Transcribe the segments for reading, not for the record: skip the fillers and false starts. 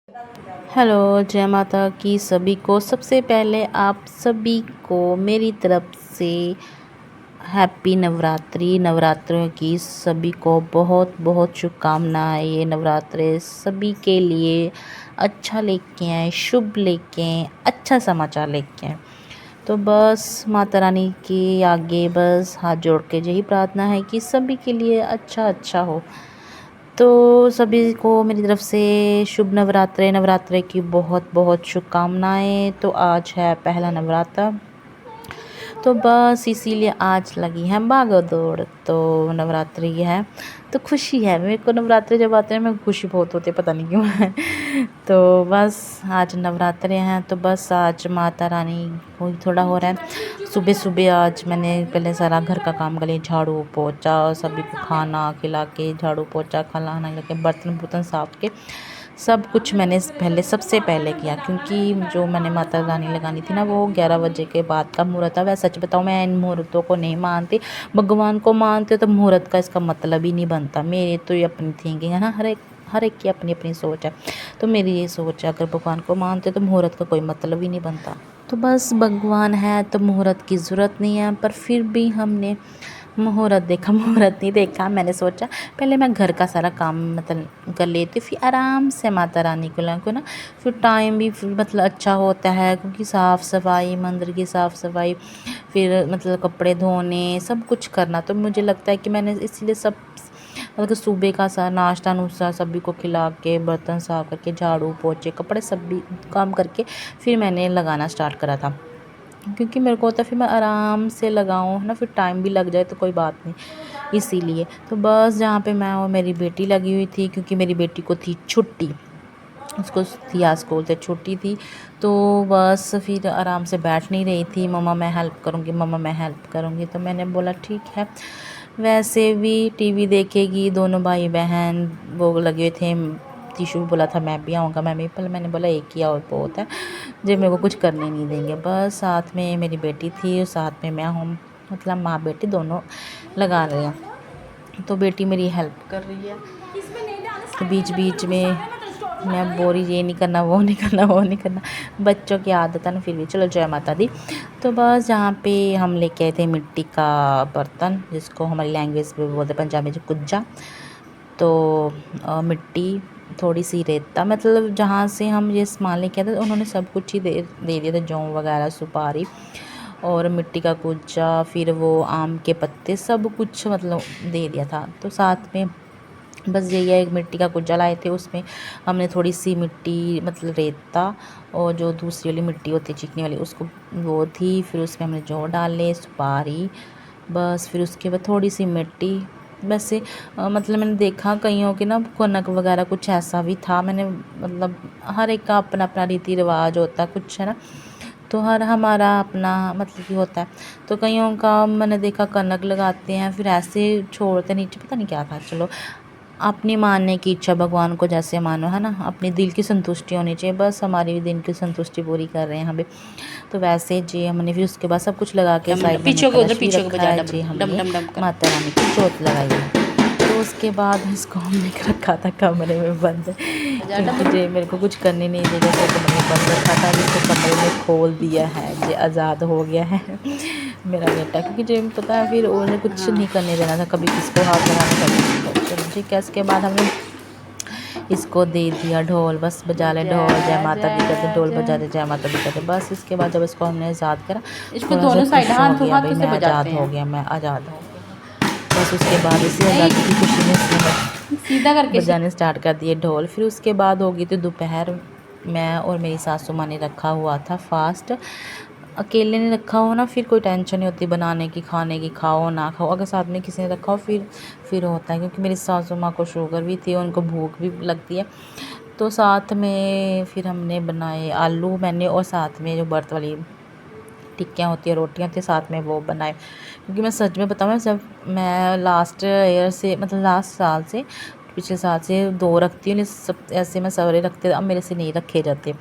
Hello, जय माता की सभी को। सबसे पहले आप सभी को मेरी तरफ से हैप्पी नवरात्रि। नवरात्रों की सभी को बहुत बहुत शुभकामनाएं। ये नवरात्रे सभी के लिए अच्छा लेके आए, शुभ लेके आए, अच्छा समाचार लेके आए। तो बस माता रानी के आगे बस हाथ जोड़ के यही प्रार्थना है कि सभी के लिए अच्छा अच्छा हो। तो सभी को मेरी तरफ से शुभ नवरात्रे। नवरात्रे की बहुत बहुत शुभकामनाएं। तो आज है पहला नवरात्र, तो बस इसीलिए आज लगी है भागो दौड़। तो नवरात्रि है तो खुशी है मेरे को। नवरात्रि जब आते हैं मेरे को खुशी बहुत होती है, पता नहीं क्यों है। तो बस आज नवरात्रे हैं, तो बस आज माता रानी को ही थोड़ा हो रहा है। सुबह सुबह आज मैंने पहले सारा घर का काम कर लिया, झाड़ू पोछा, सभी को खाना खिला के, झाड़ू पोछा खाना खिला के, बर्तन बुर्तन साफ के, सब कुछ मैंने सबसे पहले किया। क्योंकि जो मैंने माता रानी लगानी थी ना, वो 11 बजे के बाद का मुहूर्त था। वह सच बताऊँ, मैं इन मुहूर्तों को नहीं मानती। भगवान को मानते हो तो मुहूर्त का इसका मतलब ही नहीं बनता। मेरे तो ये अपनी थिंकिंग है ना, हर एक की अपनी अपनी सोच है। तो मेरी ये सोच है, अगर भगवान को मानते हो तो मुहूर्त का कोई मतलब ही नहीं बनता। तो बस भगवान है तो मुहूर्त की ज़रूरत नहीं है। पर फिर भी हमने मुहूर्त देखा, मुहूर्त नहीं देखा। मैंने सोचा पहले मैं घर का सारा काम मतलब कर लेती, फिर आराम से माता रानी को ना, फिर टाइम भी फिर मतलब अच्छा होता है। क्योंकि साफ़ सफाई, मंदिर की साफ़ सफाई, फिर मतलब कपड़े धोने, सब कुछ करना। तो मुझे लगता है कि मैंने इसलिए सब मतलब सुबह का सा नाश्ता नुश्ता सभी को खिला के, बर्तन साफ करके, झाड़ू पोछे, कपड़े सब भी काम करके फिर मैंने लगाना स्टार्ट करा था। क्योंकि मेरे को होता है फिर मैं आराम से लगाऊँ है ना, फिर टाइम भी लग जाए तो कोई बात नहीं, इसीलिए। तो बस जहाँ पे मैं और मेरी बेटी लगी हुई थी, क्योंकि मेरी बेटी को थी छुट्टी, उसको थी आज स्कूल से छुट्टी थी। तो बस फिर आराम से बैठ नहीं रही थी, मम्मा मैं हेल्प करूँगी, मम्मा मैं हेल्प करूँगी। तो मैंने बोला ठीक है। वैसे भी टीवी देखेगी, दोनों भाई बहन वो लगे थे। तीशु भी बोला था मैं भी आऊँगा, मैं भी, पर मैंने बोला एक ही और बहुत है, जो मेरे को कुछ करने नहीं देंगे। बस साथ में मेरी बेटी थी और साथ में मैं हूँ, मतलब माँ बेटी दोनों लगा रहे हैं। तो बेटी मेरी हेल्प कर रही है। तो बीच बीच में मैं बोल रही ये नहीं करना, वो नहीं करना, वो नहीं करना। बच्चों की आदत है ना, फिर भी चलो जय माता दी। तो बस जहाँ पे हम लेके आए थे मिट्टी का बर्तन, जिसको हमारी लैंग्वेज में बोलते पंजाबी में कुज्जा। तो मिट्टी, थोड़ी सी रेता, मतलब जहाँ से हम ये सामान लेके आए थे उन्होंने सब कुछ ही दे दिया था, जौ वगैरह, सुपारी और मिट्टी का कुज्जा, फिर वो आम के पत्ते, सब कुछ मतलब दे दिया था। तो साथ में बस यही है, एक मिट्टी का कुज्जा लाए थे, उसमें हमने थोड़ी सी मिट्टी मतलब रेता और जो दूसरी वाली मिट्टी होती है चिकनी वाली, उसको वो थी, फिर उसमें हमने जौ डाले, सुपारी, बस फिर उसके बाद थोड़ी सी मिट्टी। वैसे मतलब मैंने देखा कईयों के ना कनक वगैरह कुछ ऐसा भी था। मैंने मतलब हर एक का अपना अपना रीति रिवाज होता है कुछ, है ना। तो हर हमारा अपना मतलब कि होता है। तो कईयों का मैंने देखा कनक लगाते हैं, फिर ऐसे छोड़ते नीचे, पता नहीं क्या था। चलो अपनी मानने की इच्छा, भगवान को जैसे मानो, है ना, अपनी दिल की संतुष्टि होनी चाहिए। बस हमारी भी दिल की संतुष्टि पूरी कर रहे हैं हम भी। तो वैसे जी हमने फिर उसके बाद सब कुछ लगा के साइड में हमने कलश भी रखा है जी, हमने माता रानी की जोत लगाई है। तो उसके बाद इसको हमने रखा था कमरे में बंद, क्योंकि जे मेरे को कुछ करने नहीं देगा, तो कमरे में बंद रखा था। इसको कमरे में खोल दिया है, जे आज़ाद हो गया है मेरा बेटा। क्योंकि जे पता है फिर उन्हें कुछ नहीं करने देना था, कभी किसको हाथ लगाने, कभी किसको। चलो ठीक है, इसके बाद हमने इसको दे दिया ढोल, बस बजा ले ढोल, जय माता दी कहते, ढोल बजा दे, जय माता दी कहते। बस इसके बाद जब इसको हमने आज़ाद करा, इसको थोड़ा सा दोनों साइड खुश हो हाथ गया, भाई हाथों से मैं आज़ाद बजाते हो हैं। गया, मैं आज़ाद हो गया। बस उसके बाद इसी आज़ादी की खुशी में इसने सीधा करके बजाने स्टार्ट कर दिए ढोल। फिर उसके बाद हो गई थी दोपहर। मैं और मेरी सासू माँ ने रखा हुआ था फास्ट। अकेले ने रखा हो ना, फिर कोई टेंशन नहीं होती बनाने की, खाने की, खाओ ना खाओ। अगर साथ में किसी ने रखा हो फिर होता है। क्योंकि मेरी सासू माँ को शुगर भी थी, उनको भूख भी लगती है। तो साथ में फिर हमने बनाए आलू, मैंने, और साथ में जो व्रत वाली टिक्कियाँ होती है, रोटियाँ होती है, साथ में वो बनाए। क्योंकि मैं सच में बताऊँ, जब मैं लास्ट ईयर से मतलब लास्ट साल से पिछले साल से 2 रखती हूँ, सब ऐसे मैं सारे रखते, अब मेरे से नहीं रखे जाते।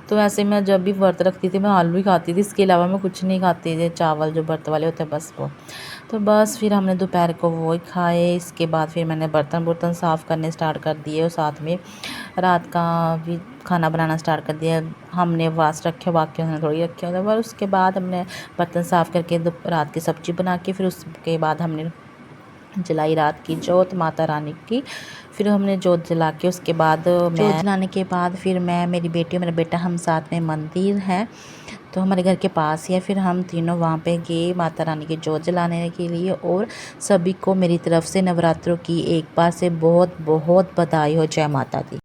तो ऐसे मैं जब भी व्रत रखती थी मैं आलू ही खाती थी, इसके अलावा मैं कुछ नहीं खाती थी, चावल जो व्रत वाले होते हैं बस वो। तो बस फिर हमने दोपहर को वो ही खाए। इसके बाद फिर मैंने बर्तन साफ़ करने स्टार्ट कर दिए और साथ में रात का भी खाना बनाना स्टार्ट कर दिया। हमने वास रखे, बाकी उन्होंने थोड़ी रखे होते, पर उसके बाद हमने बर्तन साफ़ करके रात की सब्ज़ी बना के फिर उसके बाद हमने जलाई रात की जोत माता रानी की। फिर हमने जोत जला के उसके बाद जोत जलाने के बाद फिर मैं, मेरी बेटी और मेरा बेटा, हम साथ में, मंदिर है तो हमारे घर के पास ही है, फिर हम तीनों वहाँ पे गए माता रानी की जोत जलाने के लिए। और सभी को मेरी तरफ से नवरात्रों की एक बार से बहुत बहुत बधाई हो। जय माता दी।